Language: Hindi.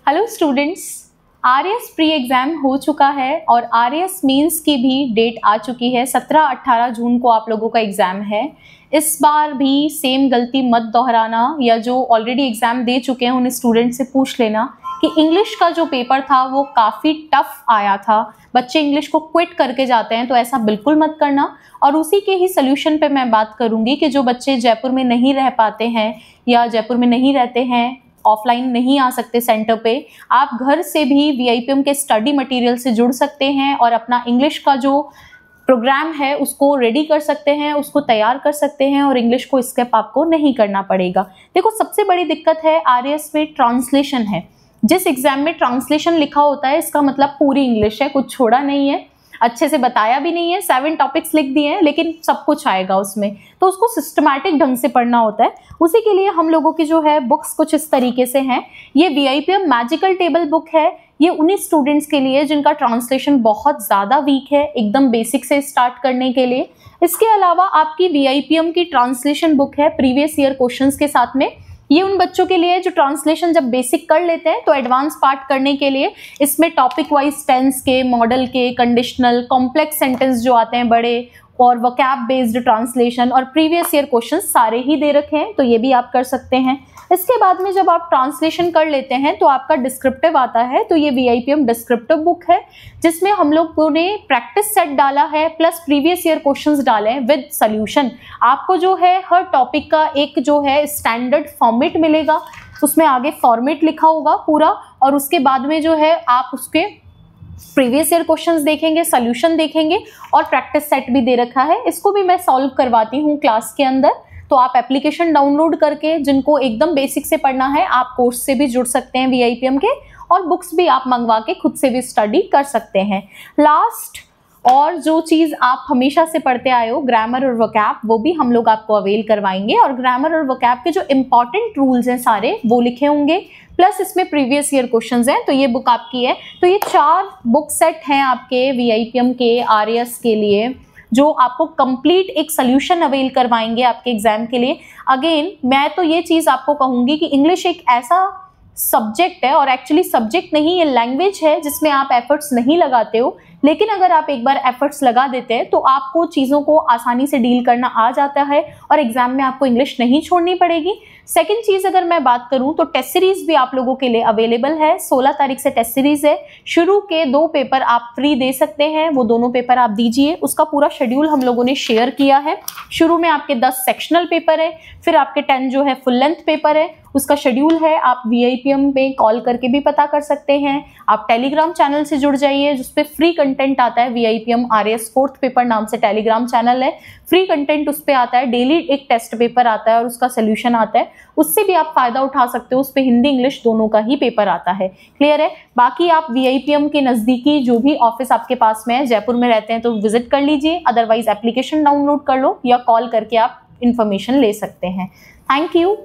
Hello students, RAS pre exam हो चुका है और आरएएस मेंस की भी डेट आ चुकी है। 17-18 जून को आप लोगों का एग्ज़ाम है। इस बार भी सेम गलती मत दोहराना, या जो ऑलरेडी एग्ज़ाम दे चुके हैं उन स्टूडेंट से पूछ लेना कि इंग्लिश का जो पेपर था वो काफ़ी टफ आया था। बच्चे इंग्लिश को क्विट करके जाते हैं, तो ऐसा बिल्कुल मत करना। और उसी के ही सोल्यूशन पे मैं बात करूँगी कि जो बच्चे जयपुर में नहीं रह पाते हैं या जयपुर में नहीं रहते हैं, ऑफलाइन नहीं आ सकते सेंटर पे, आप घर से भी वीआईपीएम के स्टडी मटेरियल से जुड़ सकते हैं और अपना इंग्लिश का जो प्रोग्राम है उसको रेडी कर सकते हैं, उसको तैयार कर सकते हैं और इंग्लिश को स्किप आपको नहीं करना पड़ेगा। देखो, सबसे बड़ी दिक्कत है आरएएस में ट्रांसलेशन है। जिस एग्जाम में ट्रांसलेशन लिखा होता है इसका मतलब पूरी इंग्लिश है, कुछ छोड़ा नहीं है, अच्छे से बताया भी नहीं है, 7 टॉपिक्स लिख दिए हैं लेकिन सब कुछ आएगा उसमें, तो उसको सिस्टमैटिक ढंग से पढ़ना होता है। उसी के लिए हम लोगों की जो है बुक्स कुछ इस तरीके से हैं। ये वीआईपीएम मैजिकल टेबल बुक है। ये उन्हीं स्टूडेंट्स के लिए जिनका ट्रांसलेशन बहुत ज़्यादा वीक है, एकदम बेसिक से स्टार्ट करने के लिए। इसके अलावा आपकी वीआईपीएम की ट्रांसलेशन बुक है प्रीवियस ईयर क्वेश्चंस के साथ में। ये उन बच्चों के लिए जो ट्रांसलेशन जब बेसिक कर लेते हैं तो एडवांस पार्ट करने के लिए इसमें टॉपिक वाइज टेंस के, मॉडल के, कंडीशनल, कॉम्प्लेक्स सेंटेंस जो आते हैं बड़े, और वोकैब बेस्ड ट्रांसलेशन और प्रीवियस ईयर क्वेश्चन सारे ही दे रखे हैं, तो ये भी आप कर सकते हैं। इसके बाद में जब आप ट्रांसलेशन कर लेते हैं तो आपका डिस्क्रिप्टिव आता है, तो ये वीआईपीएम डिस्क्रिप्टिव बुक है जिसमें हम लोगों ने प्रैक्टिस सेट डाला है प्लस प्रीवियस ईयर क्वेश्चंस डाले हैं विद सॉल्यूशन। आपको जो है हर टॉपिक का एक जो है स्टैंडर्ड फॉर्मेट मिलेगा, उसमें आगे फॉर्मेट लिखा होगा पूरा, और उसके बाद में जो है आप उसके प्रीवियस ईयर क्वेश्चंस देखेंगे, सॉल्यूशन देखेंगे और प्रैक्टिस सेट भी दे रखा है। इसको भी मैं सॉल्व करवाती हूँ क्लास के अंदर, तो आप एप्लीकेशन डाउनलोड करके जिनको एकदम बेसिक से पढ़ना है आप कोर्स से भी जुड़ सकते हैं वीआईपीएम के, और बुक्स भी आप मंगवा के खुद से भी स्टडी कर सकते हैं। लास्ट और जो चीज़ आप हमेशा से पढ़ते आए हो, ग्रामर और वोकैब, वो भी हम लोग आपको अवेल करवाएंगे। और ग्रामर और वोकैब के जो इंपॉर्टेंट रूल्स हैं सारे वो लिखे होंगे, प्लस इसमें प्रीवियस ईयर क्वेश्चंस हैं, तो ये बुक आपकी है। तो ये 4 बुक सेट हैं आपके वीआईपीएम के आरएएस के लिए, जो आपको कंप्लीट एक सोल्यूशन अवेल करवाएंगे आपके एग्जाम के लिए। अगेन मैं तो ये चीज़ आपको कहूँगी कि इंग्लिश एक ऐसा सब्जेक्ट है, और एक्चुअली सब्जेक्ट नहीं, ये लैंग्वेज है जिसमें आप एफर्ट्स नहीं लगाते हो, लेकिन अगर आप एक बार एफर्ट्स लगा देते हैं तो आपको चीज़ों को आसानी से डील करना आ जाता है और एग्जाम में आपको इंग्लिश नहीं छोड़नी पड़ेगी। सेकंड चीज़ अगर मैं बात करूं तो टेस्ट सीरीज भी आप लोगों के लिए अवेलेबल है। 16 तारीख से टेस्ट सीरीज है। शुरू के 2 पेपर आप फ्री दे सकते हैं, वो दोनों पेपर आप दीजिए। उसका पूरा शेड्यूल हम लोगों ने शेयर किया है। शुरू में आपके 10 सेक्शनल पेपर है, फिर आपके 10 जो है फुल लेंथ पेपर है, उसका शेड्यूल है। आप वीआईपीएम पे कॉल करके भी पता कर सकते हैं। आप टेलीग्राम चैनल से जुड़ जाइए जिस पे फ्री कंटेंट आता है। वीआईपीएम आरएएस 4th पेपर नाम से टेलीग्राम चैनल है, फ्री कंटेंट उस पे आता है। डेली एक टेस्ट पेपर आता है और उसका सोल्यूशन आता है, उससे भी आप फायदा उठा सकते हो। उस पे हिंदी इंग्लिश दोनों का ही पेपर आता है। क्लियर है? बाकी आप वीआईपीएम के नज़दीकी जो भी ऑफिस आपके पास में है, जयपुर में रहते हैं तो विजिट कर लीजिए, अदरवाइज एप्लीकेशन डाउनलोड कर लो या कॉल करके आप इन्फॉर्मेशन ले सकते हैं। Thank you.